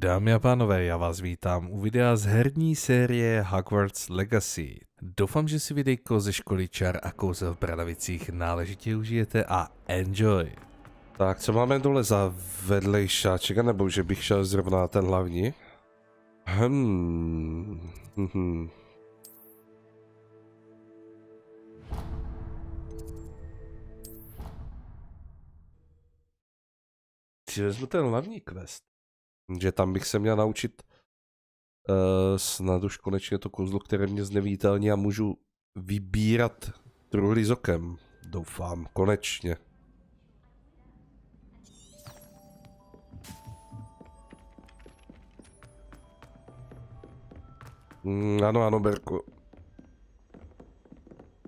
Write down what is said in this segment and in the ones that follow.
Dámy a pánové, já vás vítám u videa z herní série Hogwarts Legacy. Doufám, že si videjko ze školy čar a kouzel v Bradavicích náležitě užijete a enjoy. Tak, co máme dole za vedlejšáček, nebo že bych šel zrovna na ten hlavní? Si vezmu ten hlavní quest. Že tam bych se měl naučit snad už konečně to kouzlo, které mě zneviditelní a můžu vybírat truhly s okem. Doufám, konečně. Ano, Berku.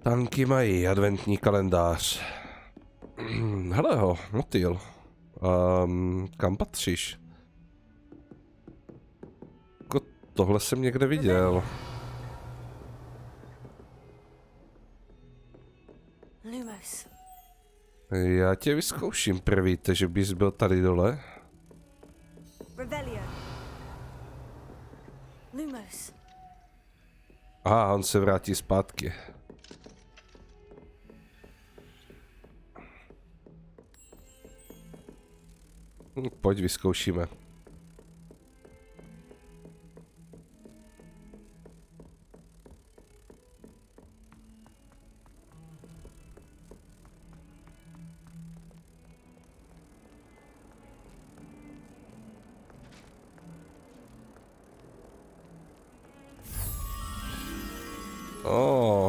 Tanky mají adventní kalendář. Hele ho, motýl. Kam patříš? Tohle jsem někde viděl. Já tě vyzkouším první, že bys byl tady dole. Aha, on se vrátí zpátky. Pojď, vyzkoušíme.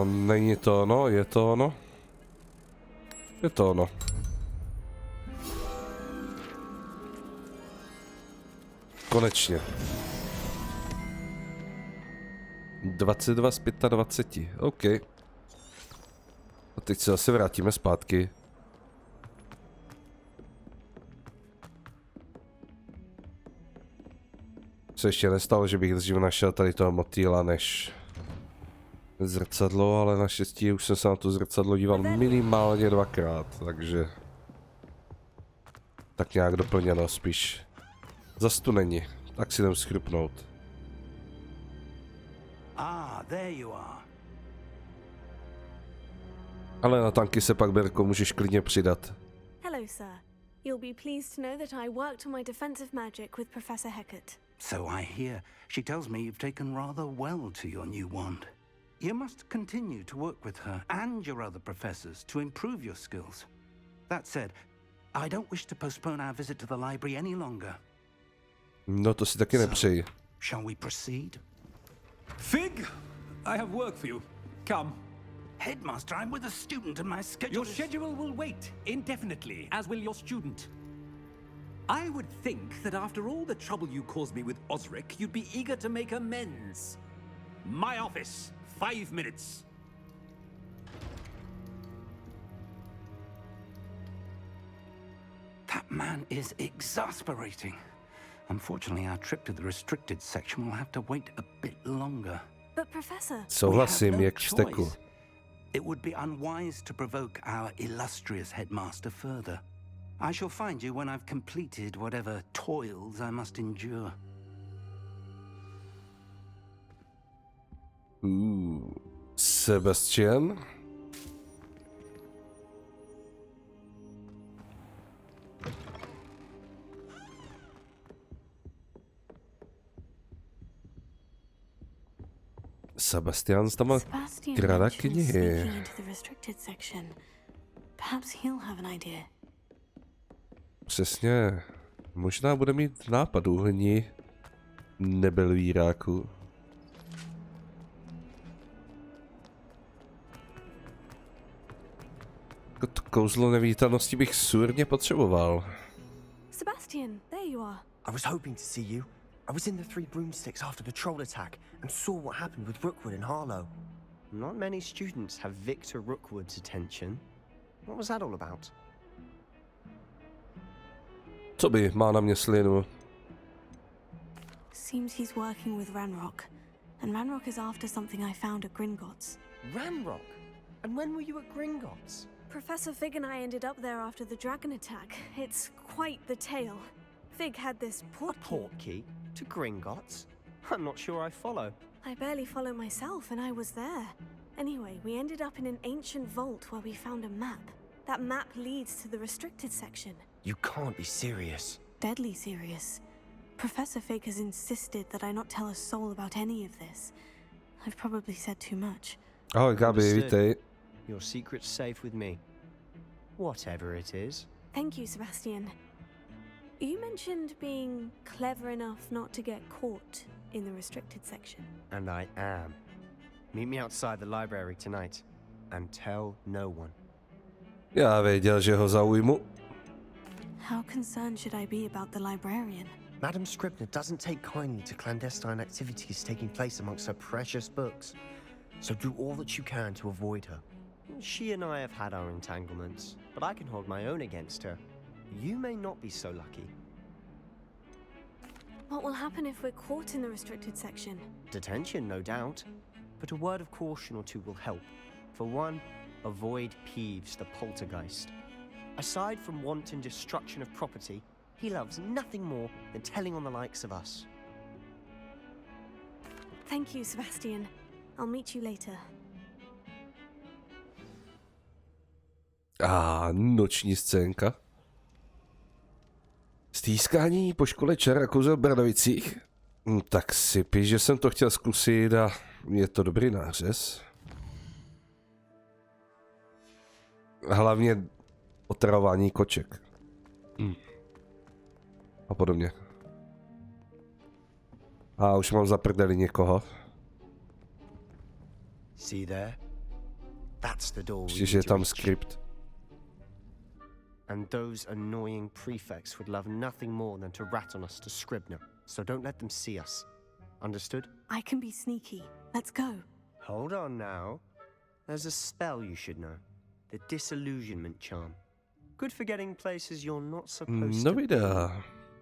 Není to ono, je to ono. Je to ono. Konečně. 22 z 25, OK. A teď se zase vrátíme zpátky. Se ještě nestalo, že bych dřív našel tady toho motýla než zrcadlo, ale naštěstí už jsem se na to zrcadlo díval minimálně dvakrát, takže tak nějak doplněno spíš. Zas tu není, tak si jdem schrupnout. Ale na tanky se pak, Berko, můžeš klidně přidat. Hello, sir. You'll be pleased to know that I worked on my defensive magic with Professor Hecat. So I hear. She tells me you've taken rather well to your new wand. You must continue to work with her and your other professors to improve your skills. That said, I don't wish to postpone our visit to the library any longer. No to si taky nepřeji. Shall we proceed? Fig, I have work for you. Come. Headmaster, I'm with a student and my schedule Your schedule will wait indefinitely, as will your student. I would think that after all the trouble you caused me with Osric, you'd be eager to make amends. My office. 5 minutes. That man is exasperating. Unfortunately, our trip to the restricted section will have to wait a bit longer. But Professor... Souhlasím, jak v steku. It would be unwise to provoke our illustrious headmaster further. I shall find you when I've completed whatever toils I must endure. Sebastian? Sebastian tam má krada knihy. Přesně. Možná bude mít nápad uhní nebelvíráku. To kouzlo nevítanosti bych surně potřeboval. Sebastian, there you are. I was hoping to see you. I was in the Three Broomsticks after the troll attack and saw what happened with Rookwood and Harlow. Not many students have Victor Rookwood's attention. What was that all about? Co by má na mě slinu? Seems he's working with Ranrock. And Ranrock is after something I found at Gringotts. Ranrock? And when were you at Gringotts? Professor Fig and I ended up there after the dragon attack. It's quite the tale. Fig had this portkey. A portkey? To Gringotts? I'm not sure I follow. I barely follow myself, and I was there. Anyway, we ended up in an ancient vault where we found a map. That map leads to the restricted section. You can't be serious. Deadly serious. Professor Fig has insisted that I not tell a soul about any of this. I've probably said too much. Ahoj Gabi, Understood. vítej. Your secret's safe with me. Whatever it is. Thank you, Sebastian. You mentioned being clever enough not to get caught in the restricted section. And I am. Meet me outside the library tonight. And tell no one. Já věděl, že ho zaujmu. How concerned should I be about the librarian? Madam Scribner doesn't take kindly to clandestine activities taking place amongst her precious books. So do all that you can to avoid her. She and I have had our entanglements, but I can hold my own against her. You may not be so lucky. What will happen if we're caught in the restricted section? Detention, no doubt. But a word of caution or two will help. For one, avoid Peeves, the poltergeist. Aside from wanton destruction of property, he loves nothing more than telling on the likes of us. Thank you, Sebastian. I'll meet you later. Noční scénka. Stýskání po škole čar a kouzel v Bradavicích. Tak si píš, že jsem to chtěl zkusit a je to dobrý nářez. Hlavně otravování koček. A podobně. A už mám za prdeli někoho. See there? That's the door. Ještě, že je tam skript. And those annoying prefects would love nothing more than to rat on us to Scribner. So don't let them see us. Understood? I can be sneaky. Let's go. Hold on now. There's a spell you should know. The disillusionment charm. Good for getting places you're not supposed to be. Novida.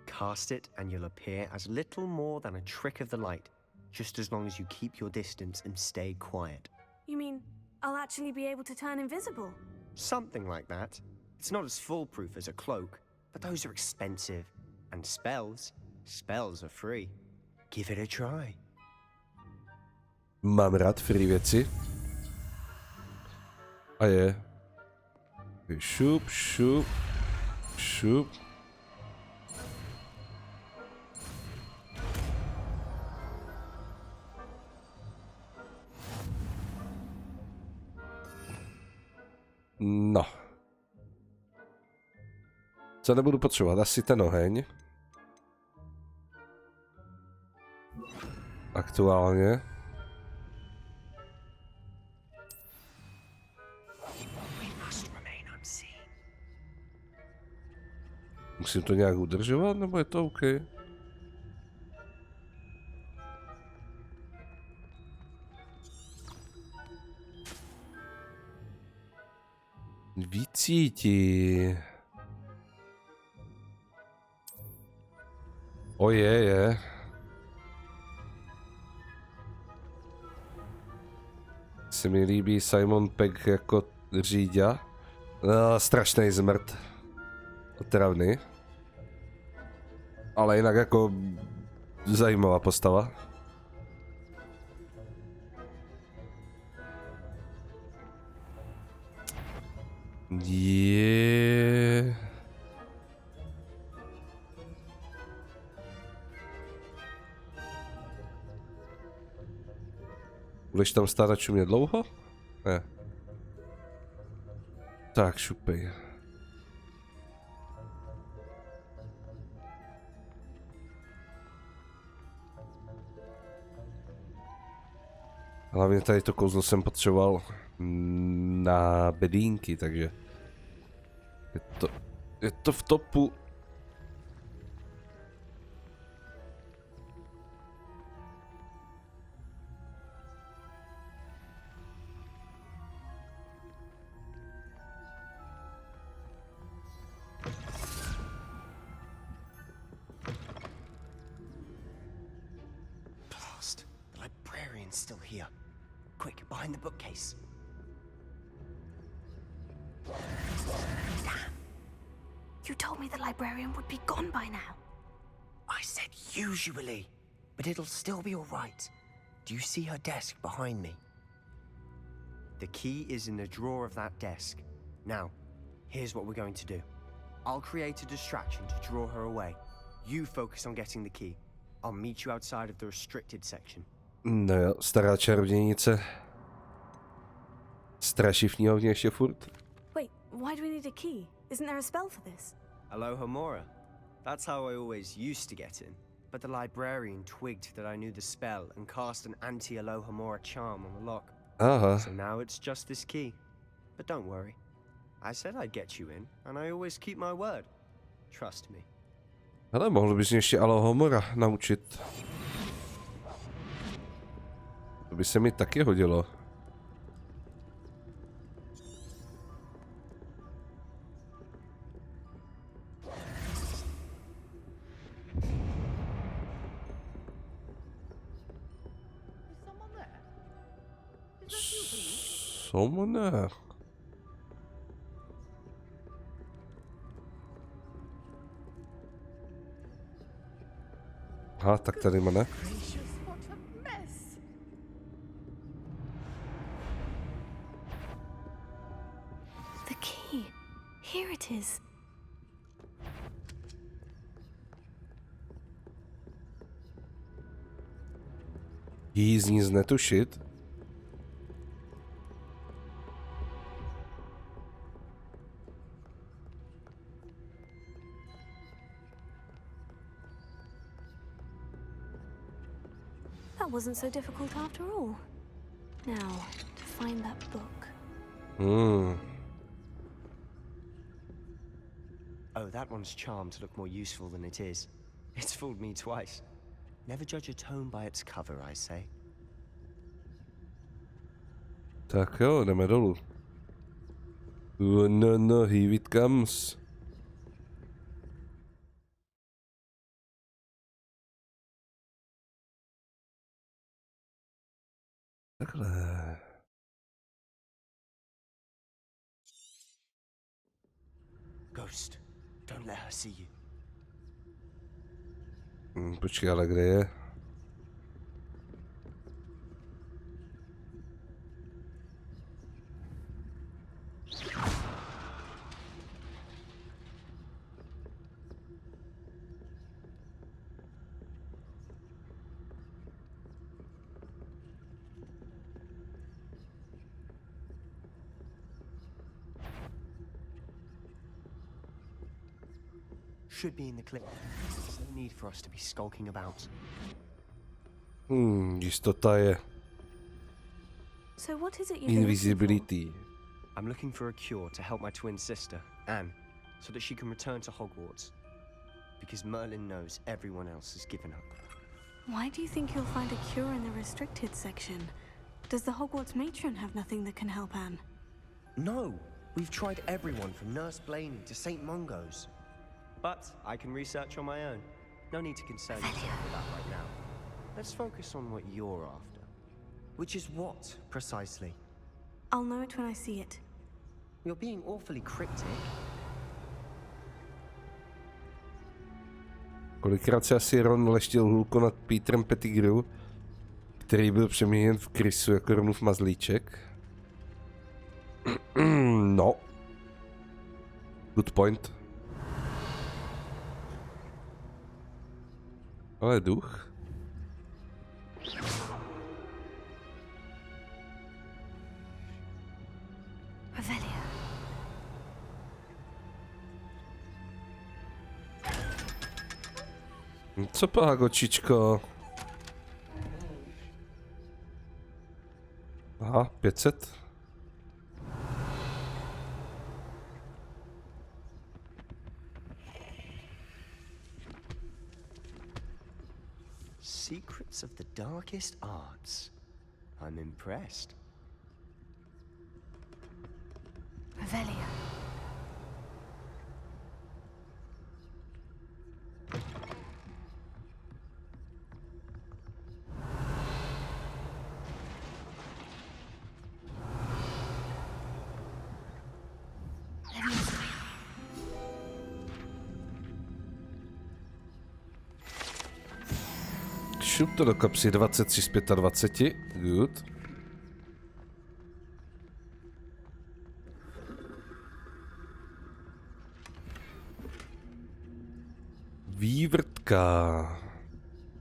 Cast it and you'll appear as little more than a trick of the light, just as long as you keep your distance and stay quiet. You mean I'll actually be able to turn invisible? Something like that. It's not as foolproof as a cloak, but those are expensive. And spells are free. Give it a try. Mám rád free věci. A je. Šup, šup, šup. No. Co nebudu potřebovat? Asi ten oheň. Aktuálně. Musím to nějak udržovat, nebo je to OK? Vycítí. Je. Se mi líbí Simon Pegg jako říďa. Strašný zmrt. Otravný. Ale jinak jako zajímavá postava. Budeš tam stát a čumět dlouho? Ne. Tak, šupej. Hlavně tady to kouzlo jsem potřeboval na bedínky, takže je to v topu. Blast. The librarian's still here. Quick, behind the bookcase. You told me the librarian would be gone by now. I said usually, but it'll still be all right. Do you see her desk behind me? The key is in the drawer of that desk. Now, here's what we're going to do. I'll create a distraction to draw her away. You focus on getting the key. I'll meet you outside of the restricted section. No jo, stará čarodějnice. Straší v knihovně ještě furt. Wait, why do we need a key? Isn't there a spell for this? Alohomora. That's how I always used to get in. But the librarian twigged that I knew the spell and cast an anti-Alohomora charm on the lock. Aha. So now it's just this key. But don't worry. I said I'd get you in, and I always keep my word. Trust me. Hele, mohl bys mě ještě Alohomora naučit. To by se mi taky hodilo. Someone? Aha, tak tady má ne? The key. Here it is. Jí z ní znetušit. That wasn't so difficult after all. Now, to find that book. Oh, that one's charmed to look more useful than it is. It's fooled me twice. Never judge a tome by its cover, I say. Tak jo, jdeme dolů. Oh, no, here it comes. Takhle. Ghost, don't let her see you. Počkej, ale kde je? Should be in the clip. There's no need for us to be skulking about. Jistota je. So what is it you're looking Invisibility. I'm looking for a cure to help my twin sister, Anne, so that she can return to Hogwarts. Because Merlin knows everyone else has given up. for? Why do you think you'll find a cure in the restricted section? Does the Hogwarts matron have nothing that can help Anne? No, we've tried everyone from Nurse Blaney to St. Mungo's. But I can research on my own. No need to concern yourself with that right now. Let's focus on what you're after. Which is what, precisely? I'll know it when I see it. You're being awfully cryptic. Kolikrát se asi Ron leštil hůlko nad Petrem Pettigrew, který byl přeměněn v krysu jako Ronův mazlíček. No. Good point. Ale duch? Revelia. Co pak, očičko? Aha, 500. Secrets of the darkest arts. I'm impressed. Revelia. Šup to do kapsy 23 z 25. Good. Vývrtka.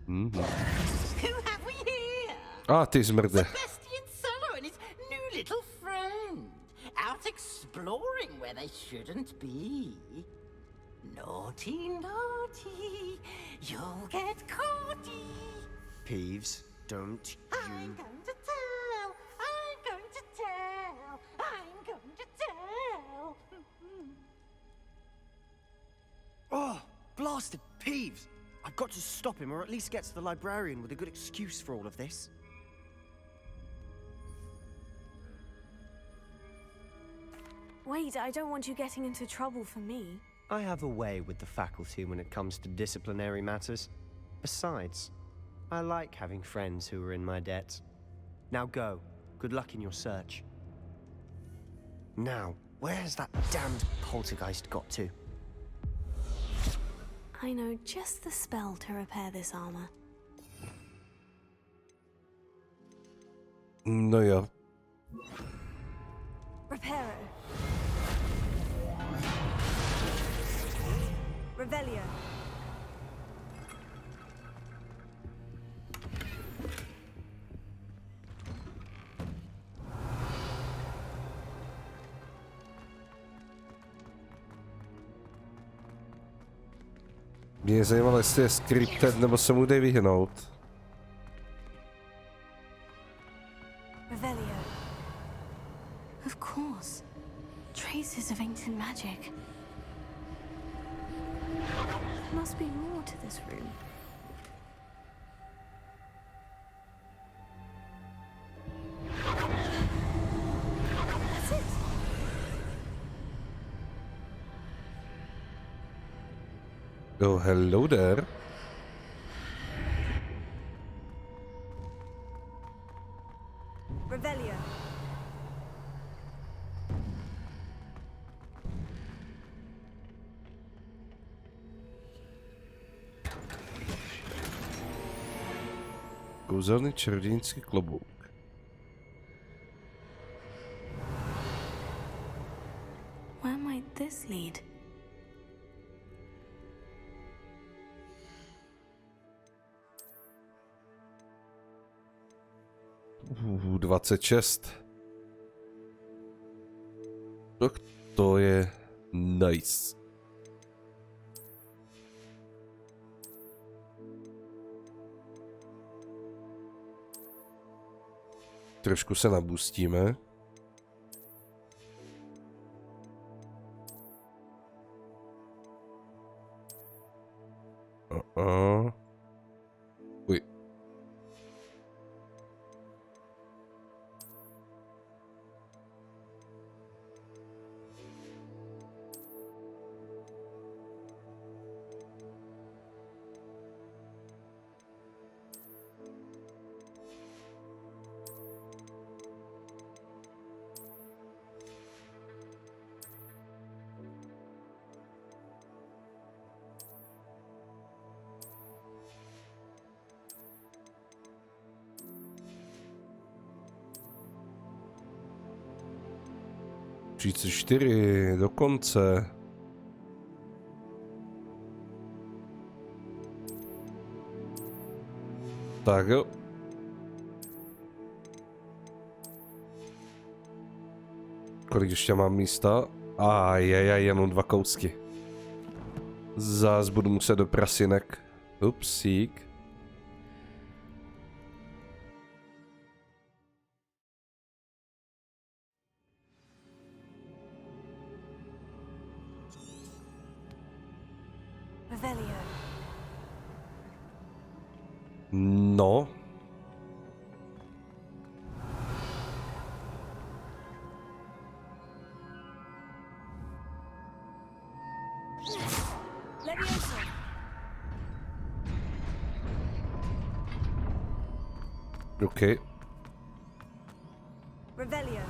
Who have we here? A ty zmrde. Sebastian Suller and his new little friend. Out exploring where they shouldn't be. Naughty, naughty. You'll get caughty. Peeves, don't I'm you... going to tell. I'm going to tell. I'm going to tell. Oh, blasted Peeves! I've got to stop him, or at least get to the librarian with a good excuse for all of this. Wait, I don't want you getting into trouble for me. I have a way with the faculty when it comes to disciplinary matters. Besides, I like having friends who are in my debt. Now go. Good luck in your search. Now, where's that damned poltergeist got to? I know just the spell to repair this armor. No jo. Reparo. Revelio. Mě zajímalo, jestli je scripted, nebo se mu jde vyhnout. Revelio. Of course. Traces of ancient magic. Must be more to this room. That's it. Oh, hello there. Revelio. Kouzelný čarodějnický klobouk. Where might this lead? Uh, 26. Tak to je nice. Trošku se nabustíme. Uj. Říct 4 do konce. Tak jo. Kolik ještě mám místa? Jenom 2 kousky. Zás budu muset do prasinek. Upsík. Revelio. No. Levioso. OK. Revelio.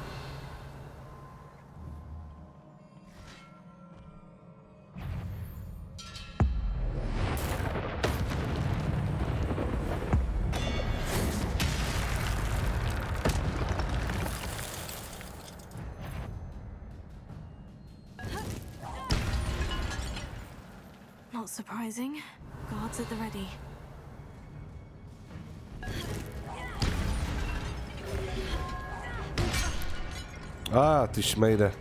surprising. Guards at the ready. Ty šmejde.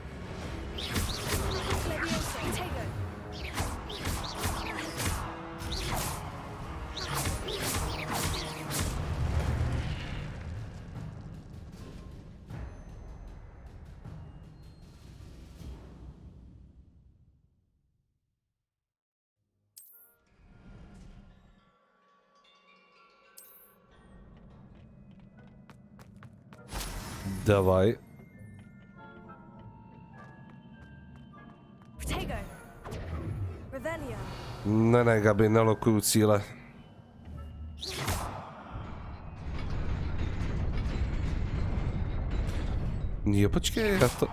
Davaj. Ne, Gabi, nelokuju cíle. Jo, počkej, já to...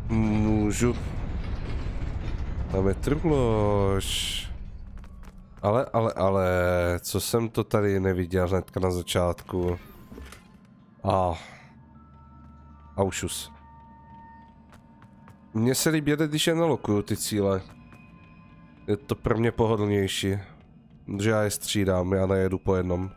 Můžu... Tam je truhlož. Ale, co jsem to tady neviděl hnedka na začátku? Aušus. Mně se líbí, když je nelokuju ty cíle. Je to pro mě pohodlnější. Že já je střídám, já nejedu po jednom.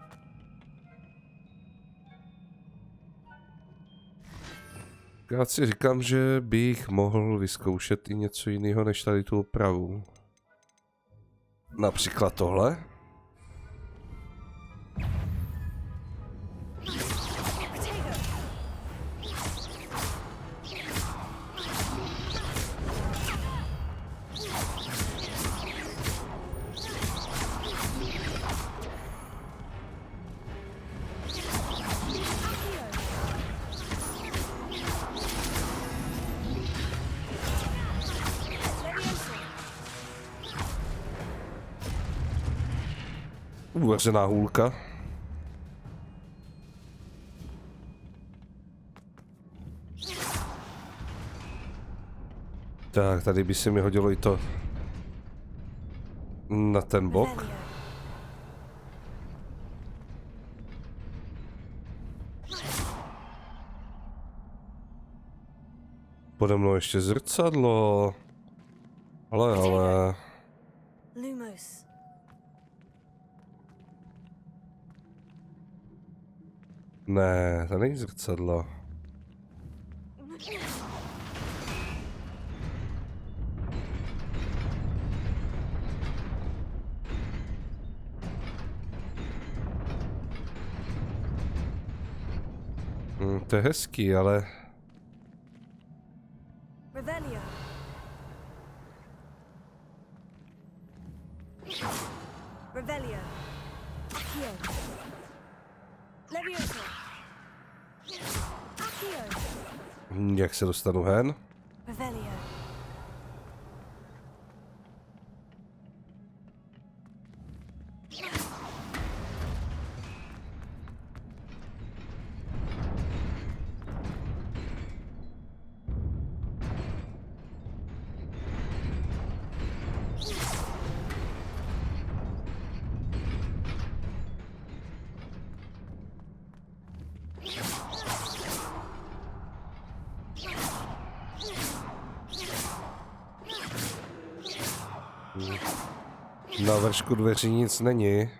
Já si říkám, že bych mohl vyzkoušet i něco jiného než tady tu opravu. Například tohle. Uvařená hůlka. Tak, tady by se mi hodilo i to na ten bok. Pode mnou ještě zrcadlo. Ale... Ne, to není zrcadlo. To je hezký, ale... Jak se dostanu hen? Na vršku dveří nic není.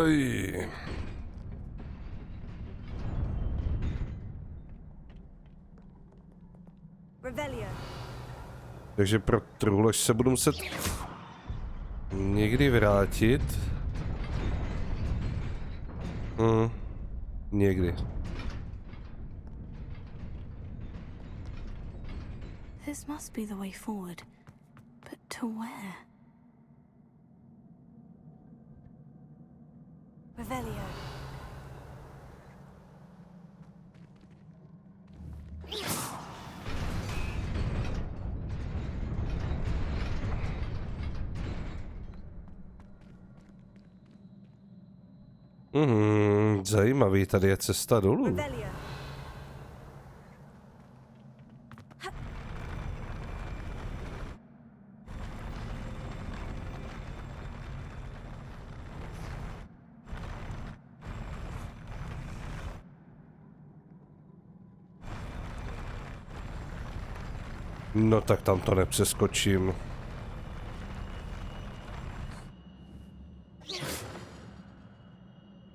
Oj. Takže pro truhlož se budu muset někdy vrátit. Někdy. This must be the way forward, but to where? Revelio. Zajímavý, tady je cesta dolů. Revelio. No tak tam to nepřeskočím.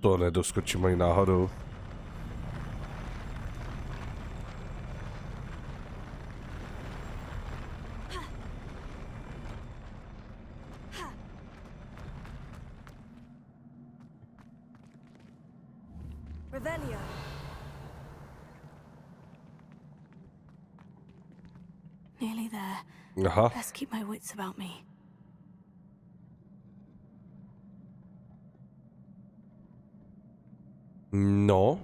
To nedoskočím ani náhodou. Revelio. Nearly there. Aha. Best keep my wits about me. No.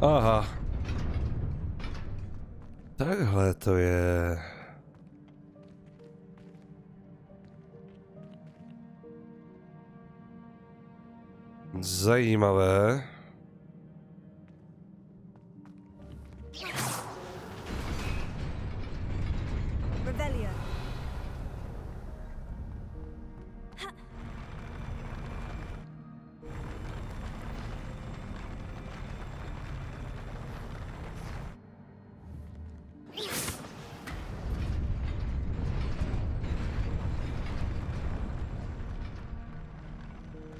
Aha. Takhle to je. Zajímavé. Revelio.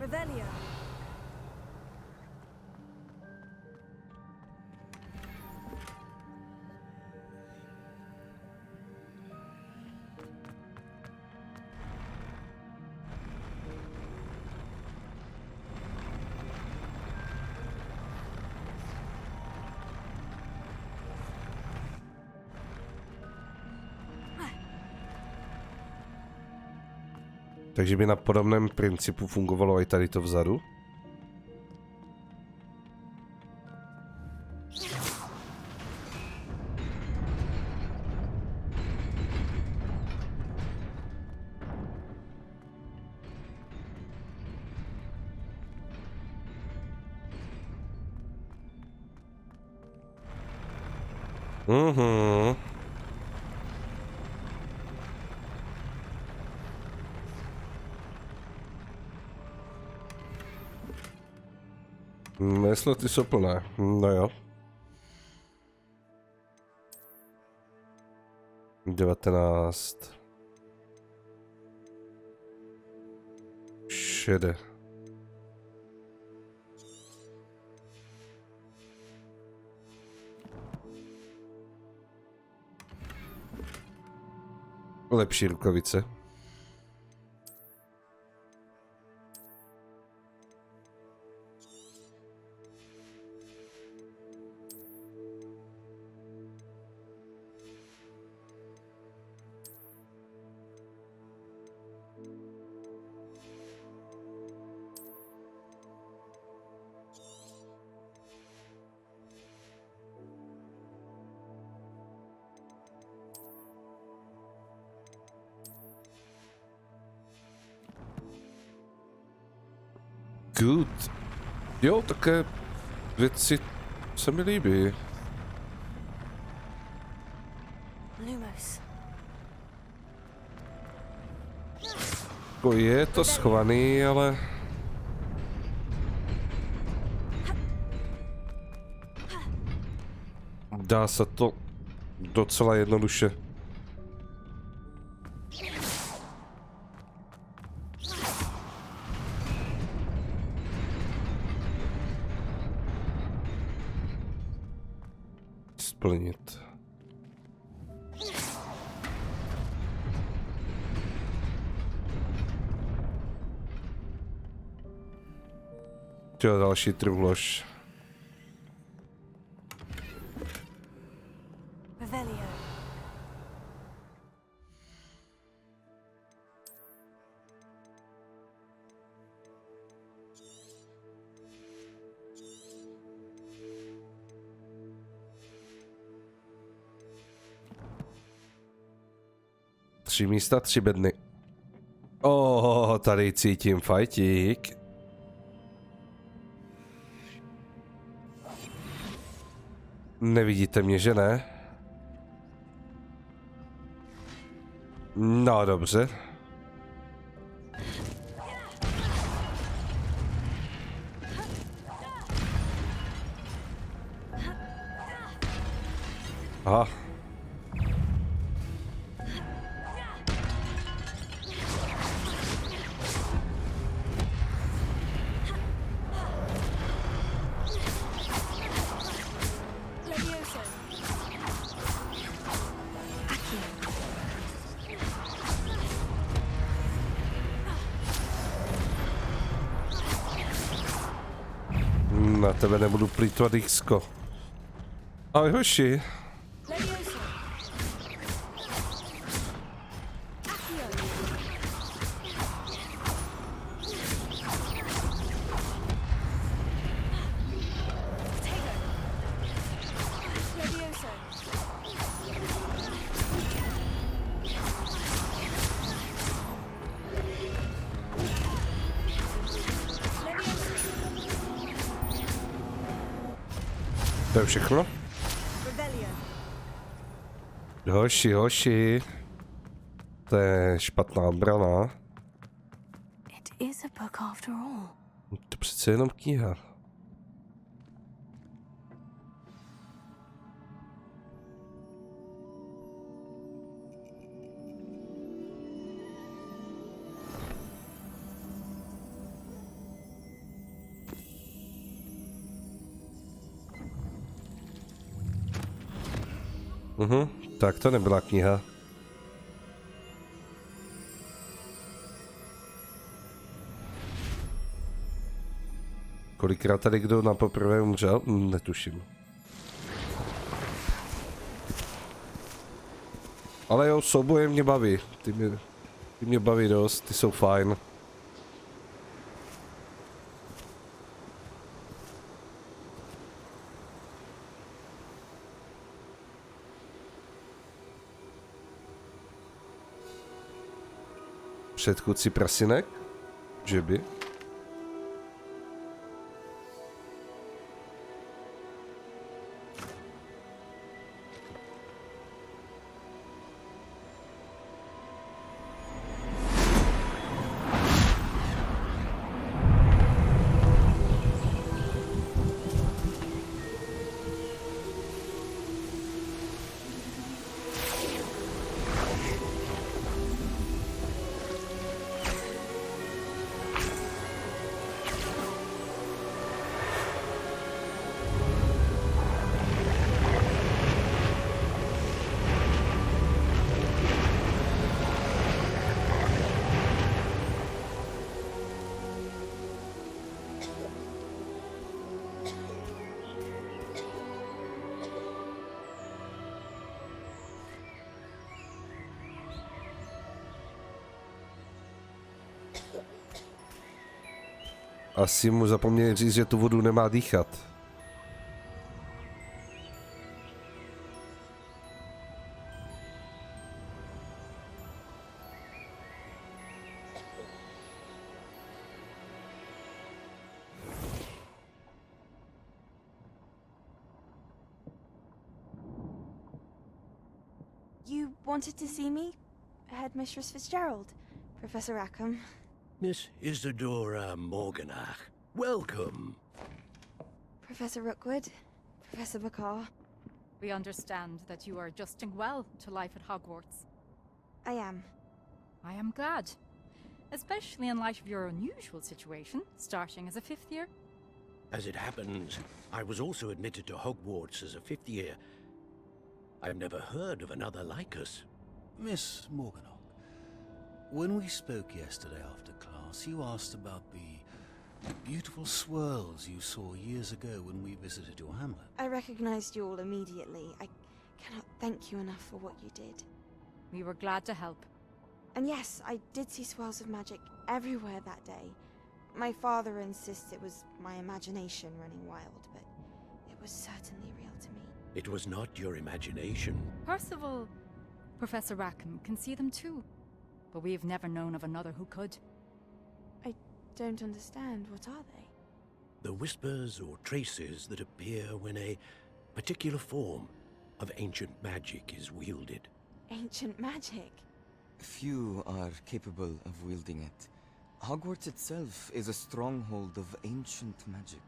Revelio. Takže by na podobném principu fungovalo i tady to vzadu? Mhm. Mysle ty jsou plné. No jo. 19. Šede. Lepší rukavice. Good. Jo, také věci se mi líbí. Lumos. Jako je to schovaný, ale... Dá se to docela jednoduše. Splnit. Jo, další trvlož. Revelio. Tři místa, 3 bedny. Tady cítím fajtík. Nevidíte mě, že ne? No dobře. Aha. Na tebe nebudu plýtvat X-ko. Ahoj hoši. To je všechno? Hoši. To je špatná obrana. It is a book after all. To přece jenom kniha. Tak to nebyla kniha. Kolikrát tady kdo na poprvé umřel? Netuším. Ale jo, souboje mě baví. Ty mě baví dost, ty jsou fajn. Předchůdci prasinek? Že by? Asi mu zapomněli říct, že tu vodu nemá dýchat. You wanted to see me? Headmistress Fitzgerald? Professor Rackham? Miss Isadora Morganach, welcome. Professor Rookwood? Professor Bakar? We understand that you are adjusting well to life at Hogwarts. I am. I am glad, especially in light of your unusual situation, starting as a 5th year. As it happens, I was also admitted to Hogwarts as a 5th year. I've never heard of another like us. Miss Morganach, when we spoke yesterday after class, you asked about the beautiful swirls you saw years ago when we visited your hamlet. I recognized you all immediately. I cannot thank you enough for what you did. We were glad to help. And yes, I did see swirls of magic everywhere that day. My father insists it was my imagination running wild, but it was certainly real to me. It was not your imagination. Percival, Professor Rackham can see them too, but we've never known of another who could. I don't understand. What are they? The whispers or traces that appear when a particular form of ancient magic is wielded. Ancient magic? Few are capable of wielding it. Hogwarts itself is a stronghold of ancient magic.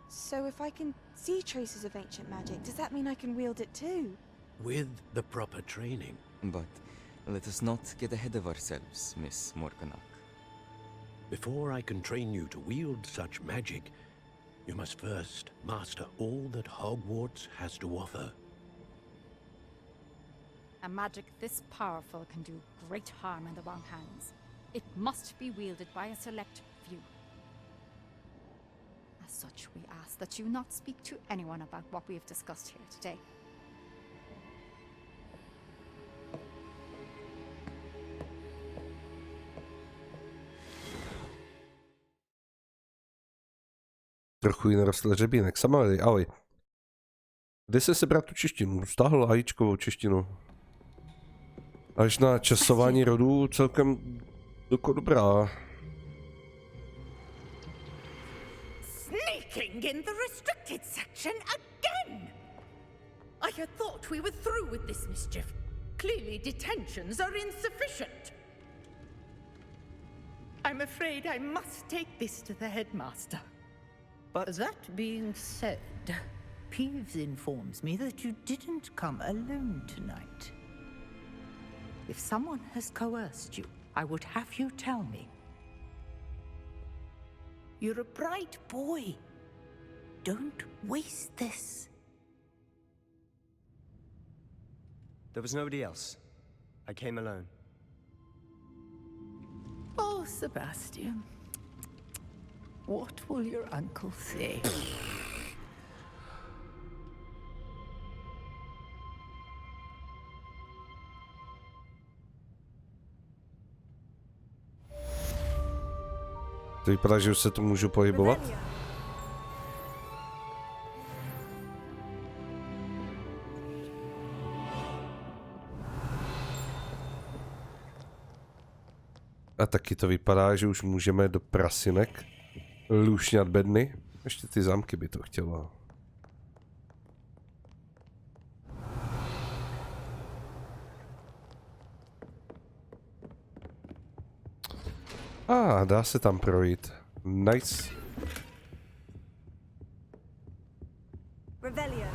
So if I can see traces of ancient magic, does that mean I can wield it too? With the proper training. But let us not get ahead of ourselves, Miss Morganach. Before I can train you to wield such magic, you must first master all that Hogwarts has to offer. A magic this powerful can do great harm in the wrong hands. It must be wielded by a select few. As such, we ask that you not speak to anyone about what we have discussed here today. Trochu jí narostl řebínek. Samueli, ahoj. Kde se sebrat tu češtinu? Stáhl hajíčkovou češtinu. Až na časování rodů celkem dobrá. Sneaking in the restricted section again! I had thought we were through with this mischief. Clearly detentions are insufficient. I'm afraid I must take this to the headmaster. But that being said, Peeves informs me that you didn't come alone tonight. If someone has coerced you, I would have you tell me. You're a bright boy. Don't waste this. There was nobody else. I came alone. Oh, Sebastian. What will your uncle say? To vypadá, že už se tu můžu pohybovat. A taky to vypadá, že už můžeme do prasinek lušňat bedny. Ještě ty zámky by to chtělo. Dá se tam projít. Nice. Revelio.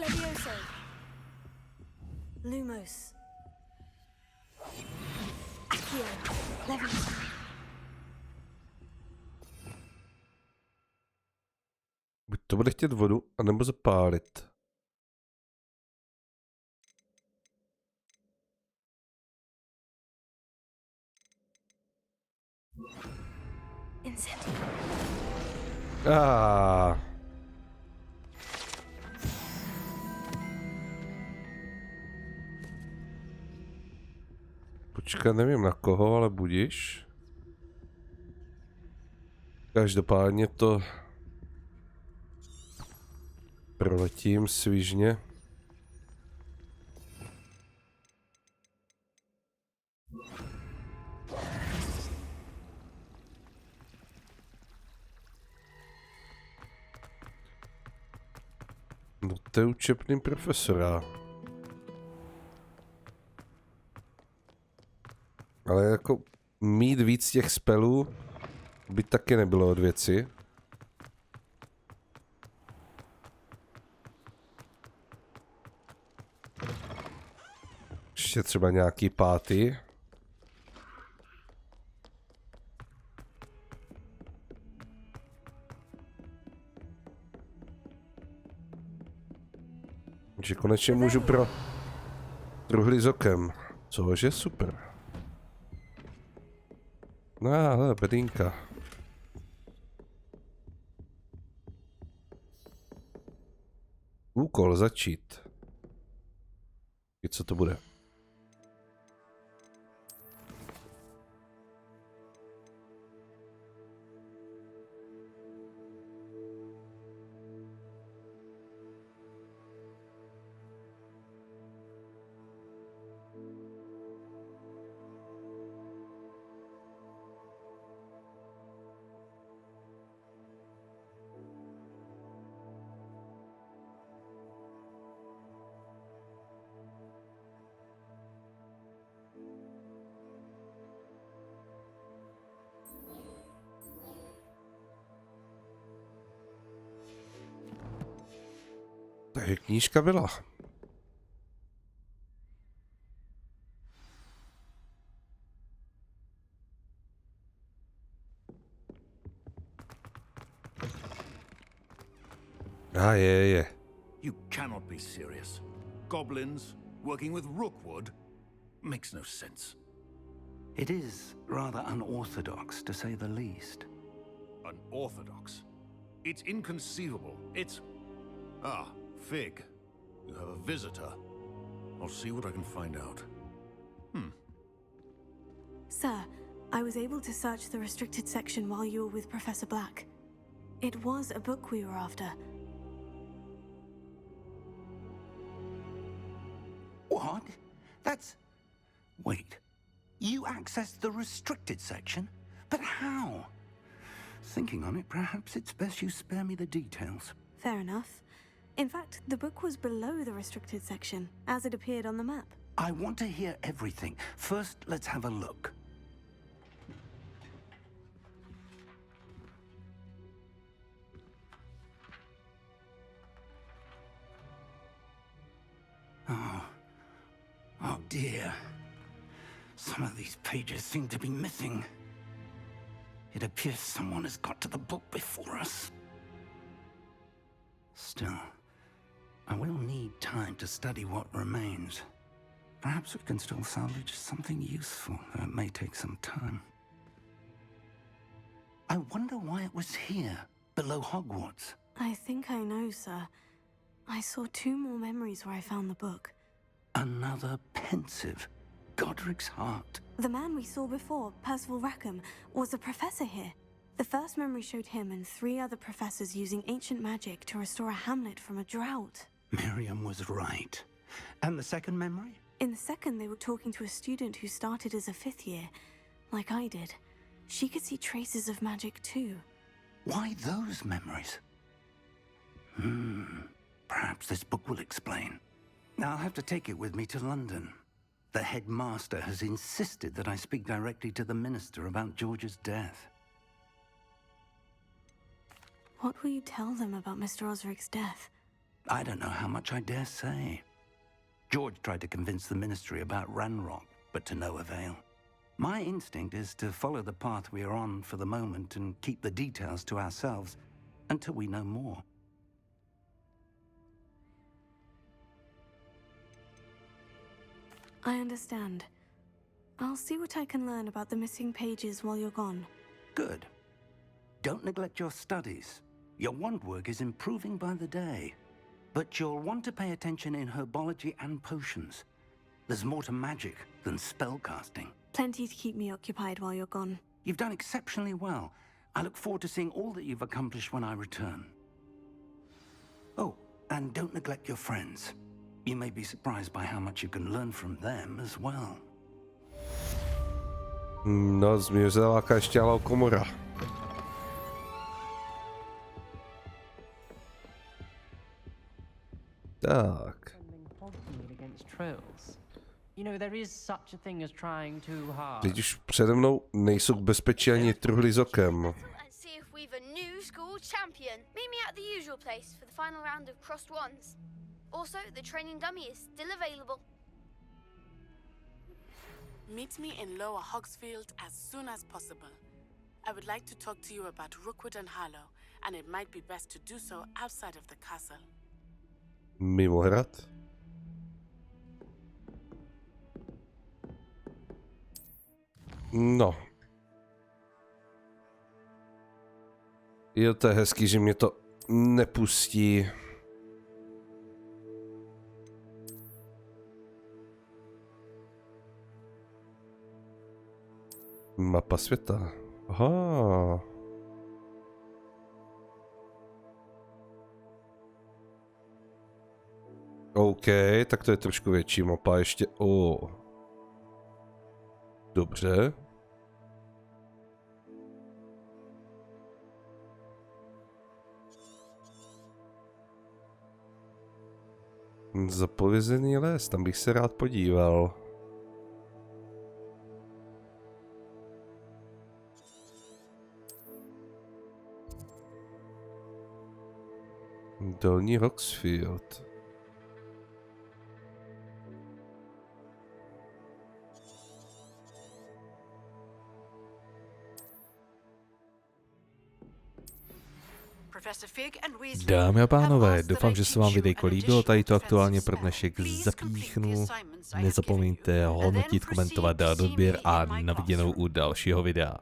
Levioso. Lumos. Accio. Levioso. Buď to bude chtět vodu, anebo zapálit. Incendio. Počkat, nevím na koho, ale budiš. Každopádně to proletím svižně. No to je učebný profesora. Ale jako mít víc těch spelů by taky nebylo od věci. Ještě třeba nějaký pátý. Takže konečně můžu pro truhly s okem, což je super. No, hele, bedínka. Úkol začít. I co to bude? Takže knížka byla. Je. You cannot be serious. Goblins working with Rookwood makes no sense. It is rather unorthodox, to say the least. Unorthodox? It's inconceivable. It's... Ah, Fig. You have a visitor. I'll see what I can find out. Sir, I was able to search the restricted section while you were with Professor Black. It was a book we were after. What? That's... Wait. You accessed the restricted section? But how? Thinking on it, perhaps it's best you spare me the details. Fair enough. In fact, the book was below the restricted section, as it appeared on the map. I want to hear everything. First, let's have a look. Oh dear. Some of these pages seem to be missing. It appears someone has got to the book before us. Still, I will need time to study what remains. Perhaps we can still salvage something useful, though it may take some time. I wonder why it was here, below Hogwarts. I think I know, sir. I saw 2 more memories where I found the book. Another pensive. Godric's heart. The man we saw before, Percival Rackham, was a professor here. The first memory showed him and 3 other professors using ancient magic to restore a hamlet from a drought. Miriam was right. And the second memory? In the second, they were talking to a student who started as a 5th year, like I did. She could see traces of magic too. Why those memories? Perhaps this book will explain. I'll have to take it with me to London. The headmaster has insisted that I speak directly to the minister about George's death. What will you tell them about Mr. Osric's death? I don't know how much I dare say. George tried to convince the ministry about Ranrock, but to no avail. My instinct is to follow the path we are on for the moment and keep the details to ourselves until we know more. I understand. I'll see what I can learn about the missing pages while you're gone. Good. Don't neglect your studies. Your wand work is improving by the day. But you'll want to pay attention in herbology and potions. There's more to magic than spellcasting. Plenty to keep me occupied while you're gone. You've done exceptionally well. I look forward to seeing all that you've accomplished when I return. Oh, and don't neglect your friends. You may be surprised by how much you can learn from them as well. No, zmizela kašťálou komora. Tak. Teď už přede mnou nejsou k bezpečí ani truhly s okem. Also, the training dummy is still available. Meet me in Lower Hogsfield as soon as possible. I would like to talk to you about Rookwood and Harlow, and it might be best to do so outside of the castle. Mimo hrad? No. Jo, to je hezký, že mě to nepustí. Mapa světa. Aha. OK, tak to je trošku větší mapa ještě. Dobře. Zapovězený les, tam bych se rád podíval. Dolní Roxfield. Dámy a pánové, doufám, že se vám videjko líbilo, tady to aktuálně pro dnešek zapíchnu. Nezapomeňte hodnotit, komentovat, dát odběr a na viděnou u dalšího videa.